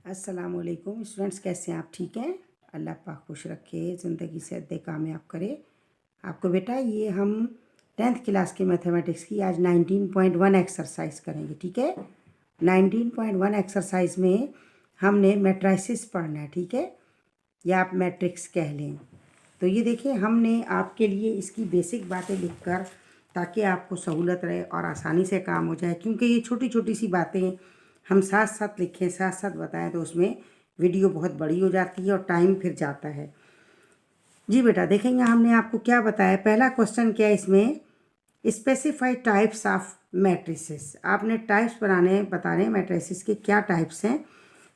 अस्सलामुअलैकुम स्टूडेंट्स, कैसे हैं आप? ठीक हैं? अल्लाह पाक खुश रखे, ज़िंदगी से दे कामयाब करे आपको। बेटा ये हम 10th क्लास की मैथमेटिक्स की आज 19.1 एक्सरसाइज करेंगे। ठीक है, 19.1 एक्सरसाइज में हमने मैट्रिसेस पढ़ना है। ठीक है, या आप मैट्रिक्स कह लें। तो ये देखिए, हमने आपके लिए इसकी बेसिक बातें लिखकर, ताकि आपको सहूलत रहे और आसानी से काम हो जाए, क्योंकि ये छोटी छोटी सी बातें हम साथ साथ लिखें, साथ साथ बताएं, तो उसमें वीडियो बहुत बड़ी हो जाती है और टाइम फिर जाता है। जी बेटा, देखेंगे हमने आपको क्या बताया। पहला क्वेश्चन क्या है इसमें, स्पेसिफाई टाइप्स ऑफ मैट्रिसेस। आपने टाइप्स बताने हैं मैट्रिसेस के क्या टाइप्स हैं।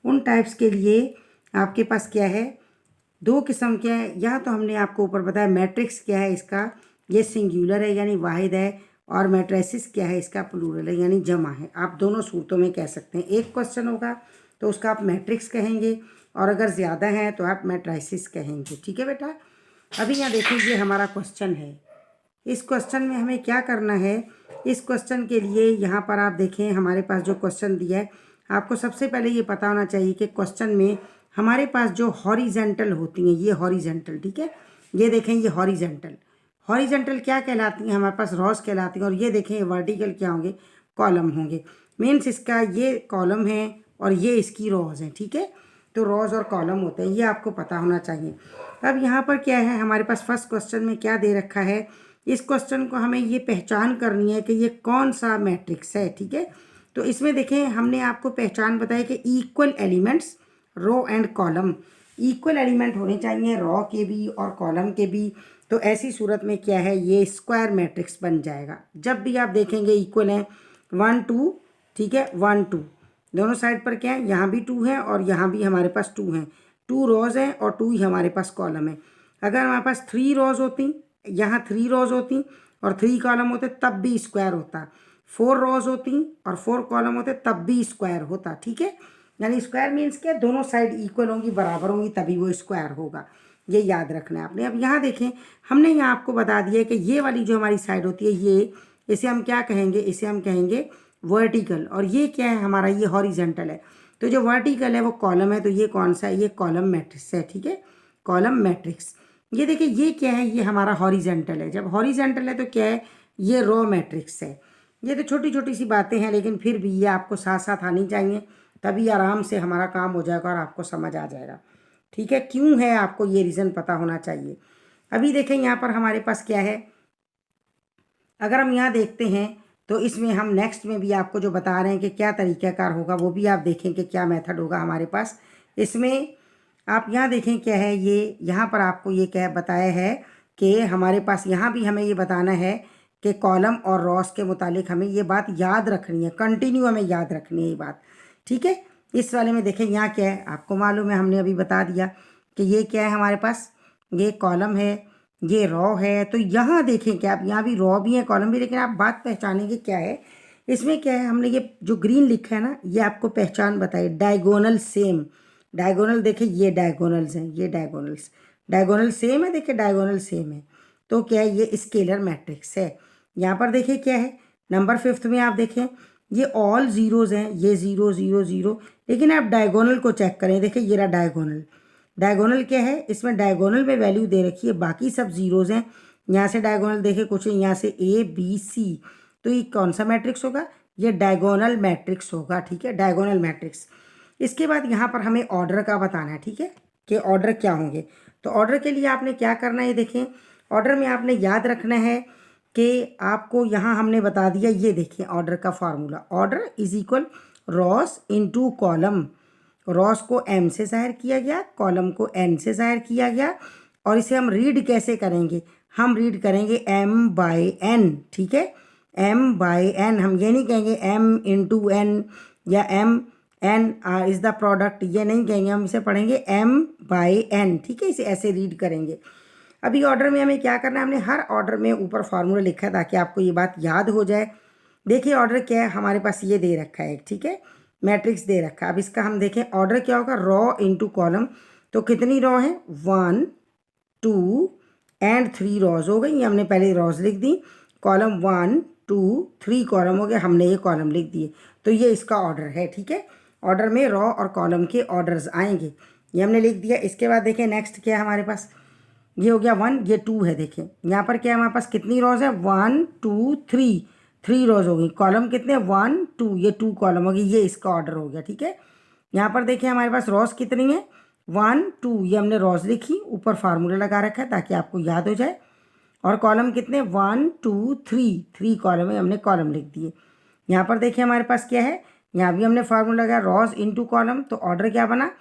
उन टाइप्स के लिए आपके पास क्या है, दो किस्म के हैं। यहाँ तो हमने आपको ऊपर बताया मैट्रिक्स क्या है, इसका ये सिंगुलर है यानी वाहिद है, और मैट्रिसेस क्या है, इसका प्लूरल है यानी जमा है। आप दोनों सूरतों में कह सकते हैं। एक क्वेश्चन होगा तो उसका आप मैट्रिक्स कहेंगे, और अगर ज़्यादा हैं तो आप मैट्रिसेस कहेंगे। ठीक है बेटा, अभी यहाँ देखिए ये हमारा क्वेश्चन है। इस क्वेश्चन में हमें क्या करना है, इस क्वेश्चन के लिए यहाँ पर आप देखें हमारे पास जो क्वेश्चन दिया है, आपको सबसे पहले ये पता होना चाहिए कि क्वेश्चन में हमारे पास जो हॉरिजेंटल होती हैं, ये हॉरिजेंटल, ठीक है, ये देखें ये हॉरिजेंटल। हॉरिजेंटल क्या कहलाती हैं, हमारे पास रॉस कहलाती हैं। और ये देखें वर्टिकल क्या होंगे, कॉलम होंगे। मीन्स इसका ये कॉलम है और ये इसकी रॉज हैं। ठीक है, तो रॉज और कॉलम होते हैं, ये आपको पता होना चाहिए। अब यहाँ पर क्या है, हमारे पास फर्स्ट क्वेश्चन में क्या दे रखा है, इस क्वेश्चन को हमें ये पहचान करनी है कि ये कौन सा मैट्रिक्स है। ठीक है, तो इसमें देखें हमने आपको पहचान बताई कि equal elements row and column, equal element होने चाहिए रो के भी और कॉलम के भी। तो ऐसी सूरत में क्या है, ये स्क्वायर मैट्रिक्स बन जाएगा। जब भी आप देखेंगे इक्वल हैं 1 2, ठीक है, 1 2 दोनों साइड पर क्या है, यहाँ भी 2 है और यहाँ भी हमारे पास 2 हैं। 2 रोज हैं और 2 ही हमारे पास कॉलम है। अगर हमारे पास 3 रोज होती, यहाँ 3 रोज होती और 3 कॉलम होते, तब भी स्क्वायर होता। 4 रोज होती और 4 कॉलम होते, तब भी स्क्वायर होता। ठीक है, यानी स्क्वायर मीन्स क्या, दोनों साइड इक्वल होंगी, बराबर होंगी, तभी वो स्क्वायर होगा। ये याद रखना है आपने। अब यहाँ देखें, हमने यहाँ आपको बता दिया कि ये वाली जो हमारी साइड होती है, ये इसे हम क्या कहेंगे, इसे हम कहेंगे वर्टिकल, और ये क्या है हमारा, ये हॉरिजेंटल है। तो जो वर्टिकल है वो कॉलम है, तो ये कौन सा है, ये कॉलम मैट्रिक्स है। ठीक है, कॉलम मैट्रिक्स। ये देखिए ये क्या है, ये हमारा हॉरिजेंटल है। जब हॉरिजेंटल है तो क्या है, ये रो मैट्रिक्स है। ये तो छोटी छोटी सी बातें हैं, लेकिन फिर भी ये आपको साथ साथ आनी चाहिए, तभी आराम से हमारा काम हो जाएगा और आपको समझ आ जाएगा। ठीक है, क्यों है आपको ये रीज़न पता होना चाहिए। अभी देखें यहाँ पर हमारे पास क्या है, अगर हम यहाँ देखते हैं तो इसमें हम नेक्स्ट में भी आपको जो बता रहे हैं कि क्या तरीक़ाकार होगा, वो भी आप देखें कि क्या मेथड होगा हमारे पास। इसमें आप यहाँ देखें क्या है, ये यहाँ पर आपको ये क्या बताया है कि हमारे पास यहाँ भी हमें ये बताना है कि कॉलम और रॉस के मुतालिक हमें ये बात याद रखनी है, कंटिन्यू हमें याद रखनी है ये बात। ठीक है, इस वाले में देखें यहाँ क्या है, आपको मालूम है, हमने अभी बता दिया कि ये क्या है हमारे पास, ये कॉलम है, ये रॉ है। तो यहाँ देखें क्या, आप यहाँ भी रॉ भी है कॉलम भी, लेकिन आप बात पहचानेंगे क्या है इसमें, क्या है, हमने ये जो ग्रीन लिखा है ना, ये आपको पहचान बताई, डायगोनल सेम। डायगोनल देखें, ये डायगोनल्स हैं, ये डायगोनल्स, डायगोनल सेम है, देखिए डायगोनल सेम है। तो क्या है, ये स्केलर मैट्रिक्स है। यहाँ पर देखिए क्या है, नंबर 5 में आप देखें ये ऑल ज़ीरोज़ हैं, ये 0 0 0, लेकिन आप डायगोनल को चेक करें, देखिए ये रहा डायगोनल। डायगोनल क्या है, इसमें डायगोनल में वैल्यू दे रखी है, बाकी सब ज़ीरोज़ हैं। यहाँ से डायगोनल देखे कुछ, यहाँ से A B C, तो ये कौन सा मैट्रिक्स होगा, ये डायगोनल मैट्रिक्स होगा। ठीक है, डायगोनल मैट्रिक्स। इसके बाद यहाँ पर हमें ऑर्डर का बताना है। ठीक है, कि ऑर्डर क्या होंगे। तो ऑर्डर के लिए आपने क्या करना है, देखें ऑर्डर में आपने याद रखना है कि आपको यहाँ हमने बता दिया, ये देखिए ऑर्डर का formula, order is equal Ross into column. Ross को m से ज़ाहिर किया गया, कॉलम को n से ज़ाहिर किया गया, और इसे हम रीड कैसे करेंगे, हम रीड करेंगे m/n। ठीक है, m/n, हम ये नहीं कहेंगे m इंटू n या m n is the product, ये नहीं कहेंगे, हम इसे पढ़ेंगे m/n। ठीक है, इसे ऐसे रीड करेंगे। अभी ऑर्डर में हमें क्या करना है, हमने हर ऑर्डर में ऊपर फार्मूला लिखा है ताकि आपको ये बात याद हो जाए। देखिए ऑर्डर क्या है, हमारे पास ये दे रखा है, ठीक है, मैट्रिक्स दे रखा है। अब इसका हम देखें ऑर्डर क्या होगा, रॉ इंटू कॉलम। तो कितनी रॉ है, 1 2 एंड 3 रॉज हो गई, ये हमने पहले रॉज लिख दी। कॉलम 1 2 3 कॉलम हो गए, हमने ये कॉलम लिख दिए। तो ये इसका ऑर्डर है। ठीक है, ऑर्डर में रो और कॉलम के ऑर्डर्स आएंगे। ये हमने लिख दिया। इसके बाद देखें नेक्स्ट क्या है हमारे पास, ये हो गया 1, ये 2 है। देखें यहाँ पर क्या है हमारे पास, कितनी रोज है, 1 2 3, 3 रोज होगी। कॉलम कितने, 1 2, ये 2 कॉलम होगी, ये इसका ऑर्डर हो गया। ठीक है, यहाँ पर देखिए हमारे पास रोज कितनी है, 1 2, ये हमने रोज लिखी, ऊपर फार्मूला लगा रखा है ताकि आपको याद हो जाए। और कॉलम कितने, 1 2 3, 3 कॉलम है, हमने कॉलम लिख दिए। यहाँ पर देखिए हमारे पास क्या है, यहाँ भी हमने फार्मूला लगाया रोज इनटू कॉलम, तो ऑर्डर क्या बना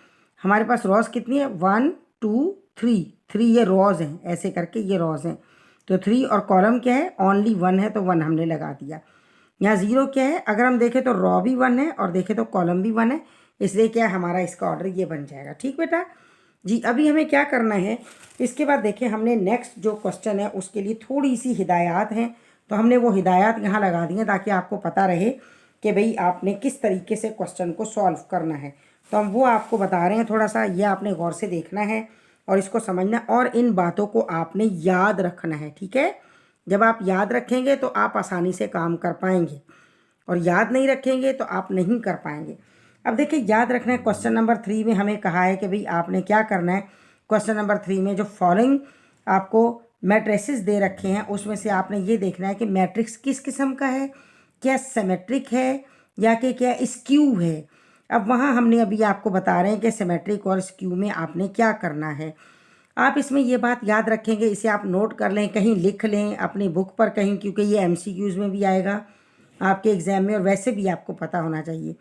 हमारे पास, रोज कितनी है, 1 2 3, 3 ये रोज हैं, ऐसे करके ये रोज हैं। तो 3 और कॉलम क्या है, ओनली 1 है, तो 1 हमने लगा दिया। यहाँ 0 क्या है, अगर हम देखें तो रो भी 1 है और देखें तो कॉलम भी 1 है, इसलिए क्या हमारा इसका ऑर्डर ये बन जाएगा। ठीक बेटा जी, अभी हमें क्या करना है, इसके बाद देखें हमने नेक्स्ट जो क्वेश्चन है उसके लिए थोड़ी सी हिदायत हैं, तो हमने वो हिदायत यहाँ लगा दी हैं ताकि आपको पता रहे कि भाई आपने किस तरीके से क्वेश्चन को सॉल्व करना है। तो हम वो आपको बता रहे हैं, थोड़ा सा ये आपने गौर से देखना है और इसको समझना, और इन बातों को आपने याद रखना है। ठीक है, जब आप याद रखेंगे तो आप आसानी से काम कर पाएंगे, और याद नहीं रखेंगे तो आप नहीं कर पाएंगे। अब देखिए याद रखना है, क्वेश्चन नंबर 3 में हमें कहा है कि भाई आपने क्या करना है। क्वेश्चन नंबर 3 में जो फॉलोइंग आपको मैट्रिसेस दे रखे हैं उसमें से आपने ये देखना है कि मैट्रिक्स किस किस्म का है, क्या सिमेट्रिक है या कि क्या स्क्यू है। अब वहाँ हमने अभी आपको बता रहे हैं कि सिमेट्रिक और स्क्यू में आपने क्या करना है। आप इसमें ये बात याद रखेंगे, इसे आप नोट कर लें, कहीं लिख लें अपनी बुक पर कहीं, क्योंकि ये MCQs में भी आएगा आपके एग्जाम में, और वैसे भी आपको पता होना चाहिए।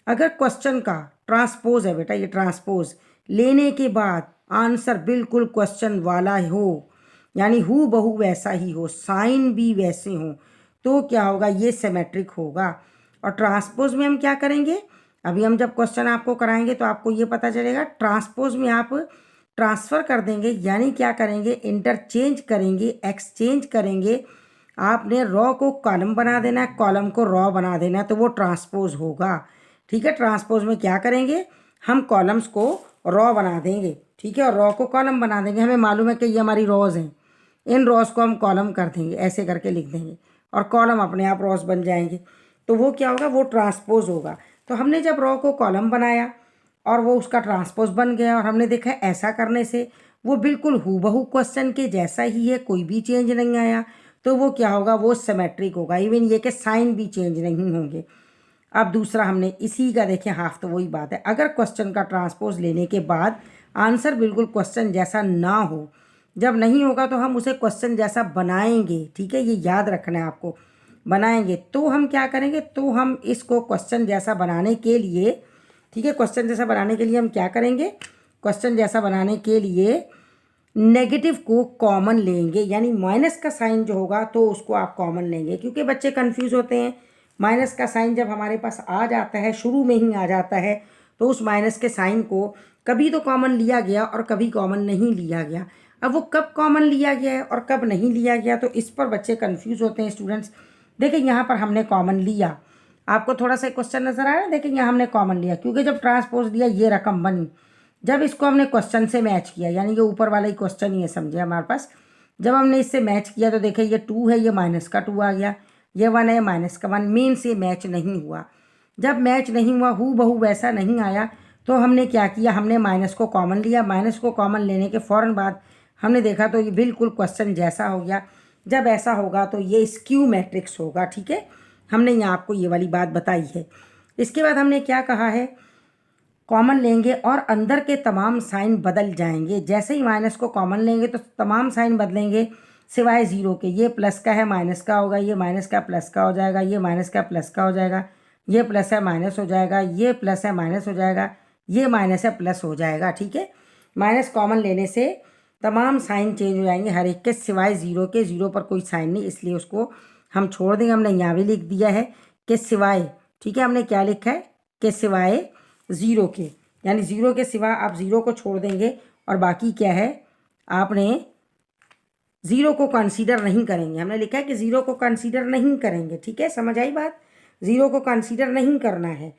अगर क्वेश्चन का ट्रांसपोज है बेटा, ये ट्रांसपोज लेने के बाद आंसर बिल्कुल क्वेश्चन वाला हो, यानी हू बहू वैसा ही हो, साइन भी वैसे हो, तो क्या होगा, ये सिमेट्रिक होगा। और ट्रांसपोज में हम क्या करेंगे, अभी हम जब क्वेश्चन आपको कराएंगे तो आपको ये पता चलेगा। ट्रांसपोज में आप ट्रांसफ़र कर देंगे, यानी क्या करेंगे, इंटरचेंज करेंगे, एक्सचेंज करेंगे। आपने रॉ को कॉलम बना देना है, कॉलम को रॉ बना देना है, तो वो ट्रांसपोज होगा। ठीक है, ट्रांसपोज में क्या करेंगे, हम कॉलम्स को रॉ बना देंगे। ठीक है, और रॉ को कॉलम बना देंगे। हमें मालूम है कि ये हमारी रॉज हैं, इन रॉज को हम कॉलम कर देंगे, ऐसे करके लिख देंगे, और कॉलम अपने आप रॉज बन जाएंगे। तो वो क्या होगा, वो ट्रांसपोज होगा। तो हमने जब रॉ को कॉलम बनाया और वो उसका ट्रांसपोज बन गया, और हमने देखा ऐसा करने से वो बिल्कुल हूबहू क्वेश्चन के जैसा ही है, कोई भी चेंज नहीं आया, तो वो क्या होगा, वो सिमेट्रिक होगा। इवन ये कि साइन भी चेंज नहीं होंगे। अब दूसरा हमने इसी का देखें, हाफ तो वही बात है, अगर क्वेश्चन का ट्रांसपोज लेने के बाद आंसर बिल्कुल क्वेश्चन जैसा ना हो, जब नहीं होगा तो हम उसे क्वेश्चन जैसा बनाएंगे। ठीक है, ये याद रखना है आपको, बनाएंगे। तो हम क्या करेंगे, तो हम इसको क्वेश्चन जैसा बनाने के लिए, ठीक है, क्वेश्चन जैसा बनाने के लिए हम क्या करेंगे, क्वेश्चन जैसा बनाने के लिए नेगेटिव को कॉमन लेंगे, यानी माइनस का साइन जो होगा तो उसको आप कॉमन लेंगे, क्योंकि बच्चे कंफ्यूज होते हैं। माइनस का साइन जब हमारे पास आ जाता है, शुरू में ही आ जाता है, तो उस माइनस के साइन को कभी तो कॉमन लिया गया और कभी कॉमन नहीं लिया गया। अब वो कब कॉमन लिया गया है और कब नहीं लिया गया, तो इस पर बच्चे कंफ्यूज होते हैं स्टूडेंट्स। देखिए यहाँ पर हमने कॉमन लिया, आपको थोड़ा सा क्वेश्चन नजर आ रहा है, देखिए यहाँ हमने कॉमन लिया, क्योंकि जब ट्रांसपोज लिया ये रकम बनी। जब इसको हमने क्वेश्चन से मैच किया, यानी ये ऊपर वाला ही क्वेश्चन ही है, समझे हमारे पास, जब हमने इससे मैच किया तो देखिए ये 2 है, ये माइनस का 2 आ गया, ये 1 है, माइनस का 1, मीन से मैच नहीं हुआ। जब मैच नहीं हुआ, हू बहू वैसा नहीं आया, तो हमने क्या किया, हमने माइनस को कॉमन लिया। माइनस को कॉमन लेने के फ़ौरन बाद हमने देखा तो ये बिल्कुल क्वेश्चन जैसा हो गया। जब ऐसा होगा तो ये स्क्यू मैट्रिक्स होगा। ठीक है, हमने यहाँ आपको ये वाली बात बताई है। इसके बाद हमने क्या कहा है, कॉमन लेंगे और अंदर के तमाम साइन बदल जाएंगे। जैसे ही माइनस को कॉमन लेंगे तो तमाम साइन बदलेंगे सिवाय 0 के। ये प्लस का है माइनस का होगा, ये माइनस का प्लस का हो जाएगा, ये माइनस का प्लस का हो जाएगा, ये प्लस है माइनस हो जाएगा, ये प्लस है माइनस हो जाएगा, ये माइनस है प्लस हो जाएगा। ठीक है, माइनस कॉमन लेने से तमाम साइन चेंज हो जाएंगे हर एक के, सिवाय 0 के। 0 पर कोई साइन नहीं, इसलिए उसको हम छोड़ देंगे। हमने यहाँ भी लिख दिया है कि सिवाय, ठीक है, हमने क्या लिखा है कि सिवाय 0 के, यानी 0 के सिवा आप 0 को छोड़ देंगे, और बाकी क्या है, आपने 0 को कंसीडर नहीं करेंगे। हमने लिखा है कि 0 को कंसीडर नहीं करेंगे। ठीक है, समझ आई बात, 0 को कंसीडर नहीं करना है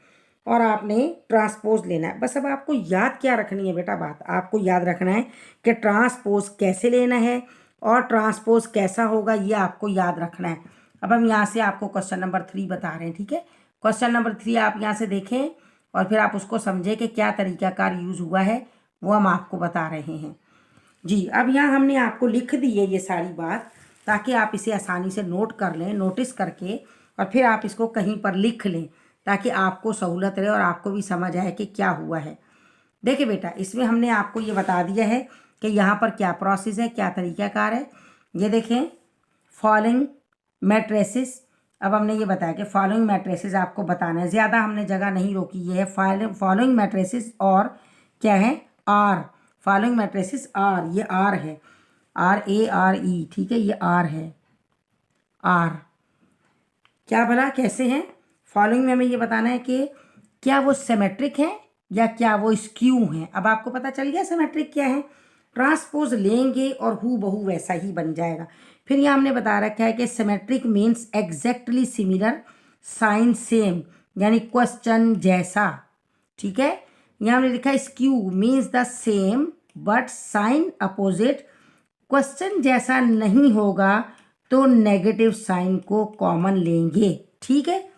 और आपने ट्रांसपोज लेना है। बस अब आपको याद क्या रखनी है बेटा, बात आपको याद रखना है कि ट्रांसपोज कैसे लेना है और ट्रांसपोज कैसा होगा, ये आपको याद रखना है। अब हम यहाँ से आपको क्वेश्चन नंबर 3 बता रहे हैं। ठीक है, क्वेश्चन नंबर 3 आप यहाँ से देखें, और फिर आप उसको समझे कि क्या तरीकाकार यूज़ हुआ है, वो हम आपको बता रहे हैं जी। अब यहाँ हमने आपको लिख दी है ये सारी बात, ताकि आप इसे आसानी से नोट कर लें, नोटिस करके, और फिर आप इसको कहीं पर लिख लें ताकि आपको सहूलत रहे और आपको भी समझ आए कि क्या हुआ है। देखिए बेटा, इसमें हमने आपको ये बता दिया है कि यहाँ पर क्या प्रोसेस है, क्या तरीक़ाकार है। ये देखें, फॉलोइंग मैट्रिसेस। अब हमने ये बताया कि फॉलोइंग मैट्रिसेस आपको बताना है, ज़्यादा हमने जगह नहीं रोकी। ये है फॉलोइंग मैट्रिसेस और क्या है, आर। फॉलोइंग मैट्रिसेस आर, ये आर है, RARE, ठीक है, ये आर है, आर। क्या भला कैसे हैं? फॉलोइंग में हमें ये बताना है कि क्या वो सिमेट्रिक हैं या क्या वो स्क्यू हैं। अब आपको पता चल गया सिमेट्रिक क्या है। ट्रांसपोज लेंगे और हू बहू वैसा ही बन जाएगा। फिर यहाँ हमने बता रखा है कि symmetric means exactly similar, sign same, यानी क्वेश्चन जैसा, ठीक है। यहाँ हमने लिखा है skew means the same but sign opposite, question जैसा नहीं होगा तो नेगेटिव साइन को कॉमन लेंगे, ठीक है।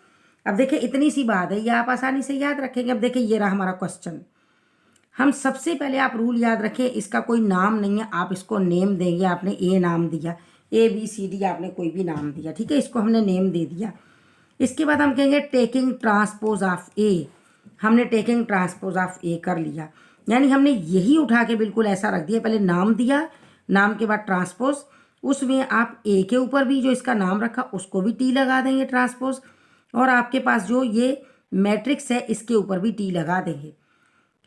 अब देखिए, इतनी सी बात है, ये आप आसानी से याद रखेंगे। अब देखिए, ये रहा हमारा क्वेश्चन। हम सबसे पहले आप रूल याद रखें, इसका कोई नाम नहीं है, आप इसको नेम देंगे। आपने ए नाम दिया, ABCD आपने कोई भी नाम दिया, ठीक है, इसको हमने नेम दे दिया। इसके बाद हम कहेंगे टेकिंग ट्रांसपोज ऑफ ए। हमने टेकिंग ट्रांसपोज ऑफ ए कर लिया, यानी हमने यही उठा के बिल्कुल ऐसा रख दिया। पहले नाम दिया, नाम के बाद ट्रांसपोज, उसमें आप ए के ऊपर भी जो इसका नाम रखा उसको भी टी लगा देंगे, ट्रांसपोज, और आपके पास जो ये मैट्रिक्स है इसके ऊपर भी टी लगा देंगे।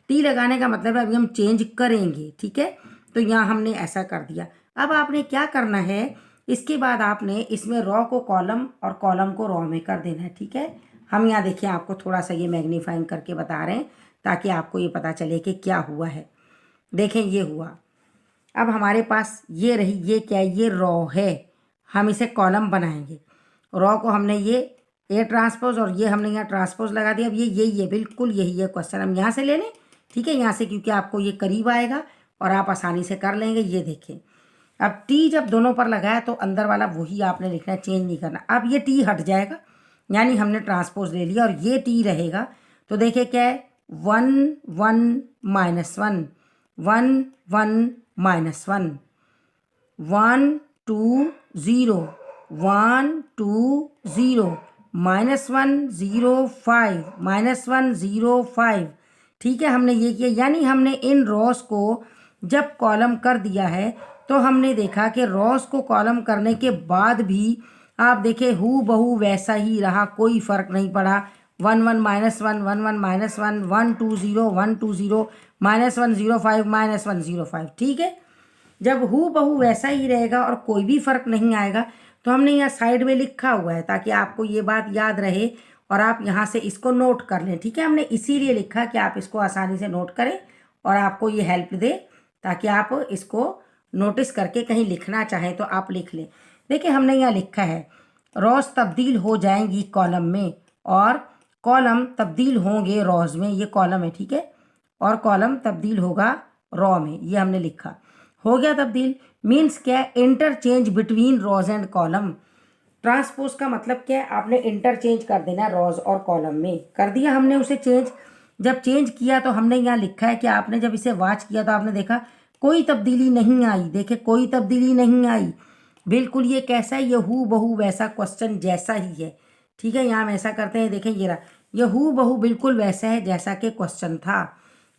टी लगाने का मतलब है अभी हम चेंज करेंगे, ठीक है। तो यहाँ हमने ऐसा कर दिया। अब आपने क्या करना है, इसके बाद आपने इसमें रॉ को कॉलम और कॉलम को रॉ में कर देना है, ठीक है। हम यहाँ देखिए आपको थोड़ा सा ये मैग्नीफाइंग करके बता रहे हैं ताकि आपको ये पता चले कि क्या हुआ है। देखें, ये हुआ। अब हमारे पास ये रही, ये क्या है, ये रॉ है, हम इसे कॉलम बनाएंगे। रॉ को हमने ये ए ट्रांसपोज और ये हमने यहाँ ट्रांसपोज लगा दिया। अब ये यही है, बिल्कुल यही है क्वेश्चन, हम यहाँ से ले लें, ठीक है, यहाँ से, क्योंकि आपको ये करीब आएगा और आप आसानी से कर लेंगे। ये देखें, अब टी जब दोनों पर लगाया तो अंदर वाला वही आपने लिखना है, चेंज नहीं करना। अब ये टी हट जाएगा, यानी हमने ट्रांसपोज ले लिया और ये टी रहेगा। तो देखिए क्या है, 1 1 -1, 1 1 -1, 1 2 0, 1 2 0, -1 0 5, -1 0 5, ठीक है। हमने ये किया, यानी हमने इन रॉस को जब कॉलम कर दिया है तो हमने देखा कि रॉस को कॉलम करने के बाद भी आप देखें हू बहू वैसा ही रहा, कोई फ़र्क नहीं पड़ा। 1 1 -1, 1 1 -1, 1 2 0, 1 2 0, -1 0 5, -1 0 5, ठीक है। जब हू बहू वैसा ही रहेगा और कोई भी फ़र्क नहीं आएगा तो हमने यहाँ साइड में लिखा हुआ है ताकि आपको ये बात याद रहे और आप यहाँ से इसको नोट कर लें, ठीक है। हमने इसीलिए लिखा कि आप इसको आसानी से नोट करें और आपको ये हेल्प दे ताकि आप इसको नोटिस करके कहीं लिखना चाहें तो आप लिख लें। देखिए, हमने यहाँ लिखा है रॉस तब्दील हो जाएंगी कॉलम में और कॉलम तब्दील होंगे रॉज में। ये कॉलम है, ठीक है, और कॉलम तब्दील होगा रॉ में, ये हमने लिखा। हो गया तब्दील, मीन्स क्या है, interchange between rows and column. Transpose का मतलब क्या है, आपने इंटरचेंज कर देना रॉज और कॉलम में। कर दिया हमने उसे चेंज। जब चेंज किया तो हमने यहाँ लिखा है कि आपने जब इसे वॉच किया तो आपने देखा कोई तब्दीली नहीं आई। देखे, कोई तब्दीली नहीं आई, बिल्कुल ये कैसा है, ये हू बहू वैसा क्वेश्चन जैसा ही है, ठीक है। यहाँ हम ऐसा करते हैं, देखें ये रहा, ये हू बहू बिल्कुल वैसा है जैसा कि क्वेश्चन था,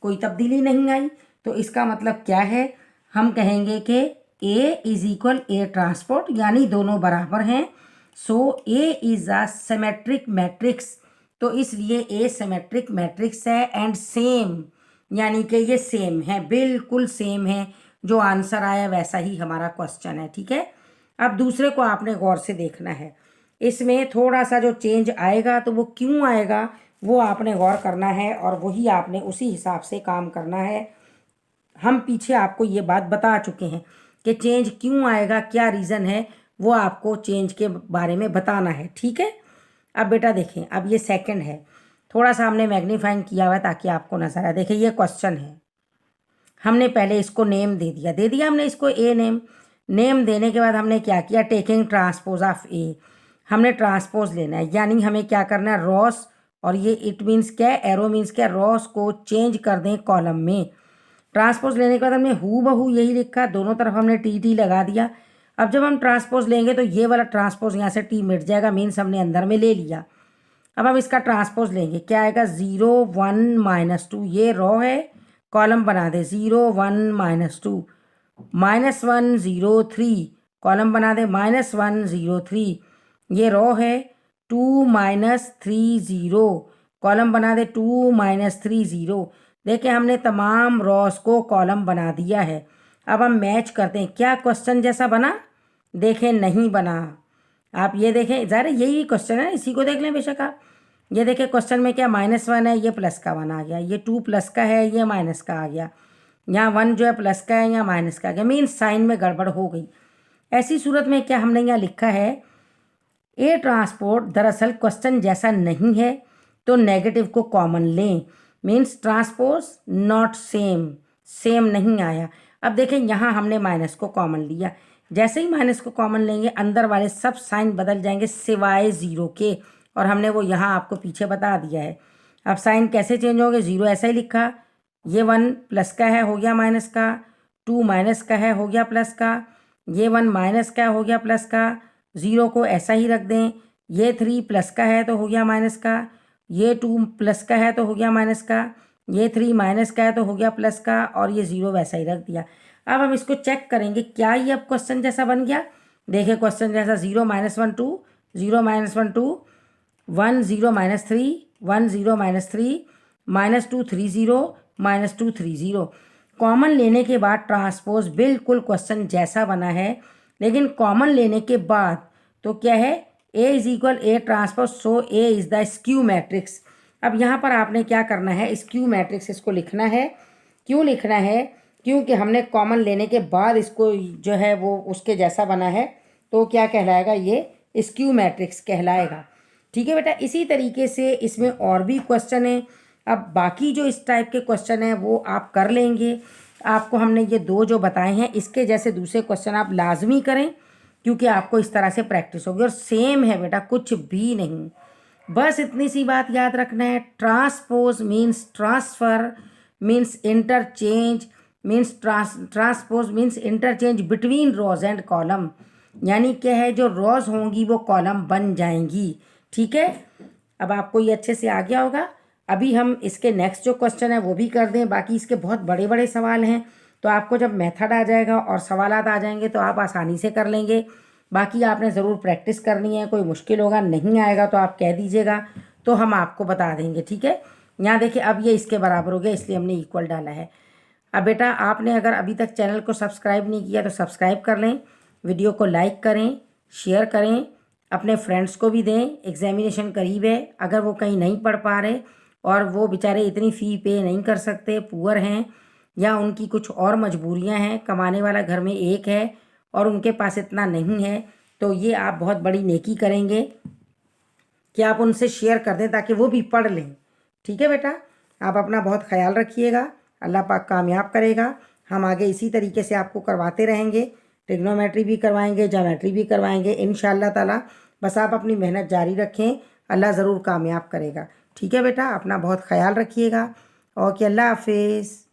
कोई तब्दीली नहीं आई। तो इसका मतलब क्या है, हम कहेंगे कि A = A ट्रांसपोर्ट, यानी दोनों बराबर हैं। सो A is a symmetric matrix, तो इसलिए A सिमेट्रिक मैट्रिक्स है एंड सेम, यानी कि ये सेम है, बिल्कुल सेम है। जो आंसर आया वैसा ही हमारा क्वेश्चन है, ठीक है। अब दूसरे को आपने गौर से देखना है, इसमें थोड़ा सा जो चेंज आएगा तो वो क्यों आएगा वो आपने गौर करना है और वही आपने उसी हिसाब से काम करना है। हम पीछे आपको ये बात बता चुके हैं कि चेंज क्यों आएगा, क्या रीज़न है, वो आपको चेंज के बारे में बताना है, ठीक है। अब बेटा देखें, अब ये सेकंड है, थोड़ा सा हमने मैग्नीफाइंग किया हुआ है ताकि आपको नजर आए। देखिए, ये क्वेश्चन है, हमने पहले इसको नेम दे दिया हमने इसको ए नेम देने के बाद हमने क्या किया, टेकिंग ट्रांसपोज ऑफ ए, हमने ट्रांसपोज लेना है, यानी हमें क्या करना है, रॉस और ये इट मीन्स क्या है, एरो मीन्स क्या, रॉस को चेंज कर दें कॉलम में। ट्रांसपोज लेने के बाद हमने हू बहू यही लिखा, दोनों तरफ हमने टी लगा दिया। अब जब हम ट्रांसपोज लेंगे तो ये वाला ट्रांसपोज यहाँ से टी मिट जाएगा, मीन्स हमने अंदर में ले लिया। अब हम इसका ट्रांसपोज लेंगे, क्या आएगा, 0 1 -2, ये रो है, कॉलम बना दे 0 1 -2, -1 0 3, कॉलम बना दे -1 0 3, ये रो है 2 -3 0, कॉलम बना दे 2 -3 0। देखिए हमने तमाम रॉस को कॉलम बना दिया है। अब हम मैच करते हैं, क्या क्वेश्चन जैसा बना, देखें नहीं बना। आप ये देखें, ज़रा यही क्वेश्चन है, इसी को देख लें बेशक आप। ये देखें क्वेश्चन में क्या -1 है, ये प्लस का 1 आ गया, ये 2 प्लस का है, ये माइनस का आ गया, यहाँ 1 जो है प्लस का है, यहाँ माइनस का आ गया, मीन्स साइन में गड़बड़ हो गई। ऐसी सूरत में क्या हमने यहाँ लिखा है, ए ट्रांसपोर्ट दरअसल क्वेश्चन जैसा नहीं है तो नेगेटिव को कॉमन लें, means transpose not same, same नहीं आया। अब देखें यहाँ हमने माइनस को कॉमन लिया, जैसे ही माइनस को कॉमन लेंगे अंदर वाले सब साइन बदल जाएंगे सिवाय 0 के, और हमने वो यहाँ आपको पीछे बता दिया है। अब साइन कैसे चेंज होंगे, 0 ऐसा ही लिखा, ये 1 प्लस का है हो गया माइनस का, 2 माइनस का है हो गया प्लस का, ये 1 माइनस का हो गया प्लस का, 0 को ऐसा ही रख दें, ये 3 प्लस का है तो हो गया माइनस का, ये 2 प्लस का है तो हो गया माइनस का, ये 3 माइनस का है तो हो गया प्लस का, और ये 0 वैसा ही रख दिया। अब हम इसको चेक करेंगे क्या ये अब क्वेश्चन जैसा बन गया। देखिए क्वेश्चन जैसा 0 -1 2, 0 -1 2, 1 0 -3, 1 0 -3, -2 3 0, -2 3 0। कॉमन लेने के बाद ट्रांसपोज बिल्कुल क्वेश्चन जैसा बना है, लेकिन कॉमन लेने के बाद तो क्या है, A = A transpose, so A is the skew matrix. अब यहाँ पर आपने क्या करना है, स्क्यू मैट्रिक्स इसको लिखना है। क्यों लिखना है, क्योंकि हमने कॉमन लेने के बाद इसको जो है वो उसके जैसा बना है, तो क्या कहलाएगा, ये स्क्यू मैट्रिक्स कहलाएगा। ठीक है बेटा, इसी तरीके से इसमें और भी क्वेश्चन हैं। अब बाकी जो इस टाइप के क्वेश्चन हैं वो आप कर लेंगे। आपको हमने ये 2 जो बताए हैं, इसके जैसे दूसरे क्वेश्चन आप लाजमी करें, क्योंकि आपको इस तरह से प्रैक्टिस होगी। और सेम है बेटा, कुछ भी नहीं, बस इतनी सी बात याद रखना है, transpose means transfer, means interchange, means transpose means interchange between rows and column, यानी क्या है, जो रोज होंगी वो कॉलम बन जाएंगी। ठीक है, अब आपको ये अच्छे से आ गया होगा। अभी हम इसके नेक्स्ट जो क्वेश्चन है वो भी कर दें, बाकी इसके बहुत बड़े बड़े सवाल हैं, तो आपको जब मेथड आ जाएगा और सवालात आ जाएंगे तो आप आसानी से कर लेंगे। बाकी आपने ज़रूर प्रैक्टिस करनी है, कोई मुश्किल होगा, नहीं आएगा तो आप कह दीजिएगा, तो हम आपको बता देंगे। ठीक है, यहाँ देखिए अब ये इसके बराबर हो गया, इसलिए हमने इक्वल डाला है। अब बेटा आपने अगर अभी तक चैनल को सब्सक्राइब नहीं किया तो सब्सक्राइब कर लें, वीडियो को लाइक करें, शेयर करें, अपने फ्रेंड्स को भी दें। एग्जामिनेशन करीब है, अगर वो कहीं नहीं पढ़ पा रहे और वो बेचारे इतनी फ़ी पे नहीं कर सकते, पुअर हैं, या उनकी कुछ और मजबूरियां हैं, कमाने वाला घर में एक है और उनके पास इतना नहीं है, तो ये आप बहुत बड़ी नेकी करेंगे कि आप उनसे शेयर कर दें ताकि वो भी पढ़ लें। ठीक है बेटा, आप अपना बहुत ख्याल रखिएगा, अल्लाह पाक कामयाब करेगा। हम आगे इसी तरीके से आपको करवाते रहेंगे, ट्रिग्नोमेट्री भी करवाएंगे, ज्योमेट्री भी करवाएंगे इंशाअल्लाह ताला। बस आप अपनी मेहनत जारी रखें, अल्लाह ज़रूर कामयाब करेगा। ठीक है बेटा, अपना बहुत ख्याल रखिएगा। ओके, अल्लाह हाफिज़।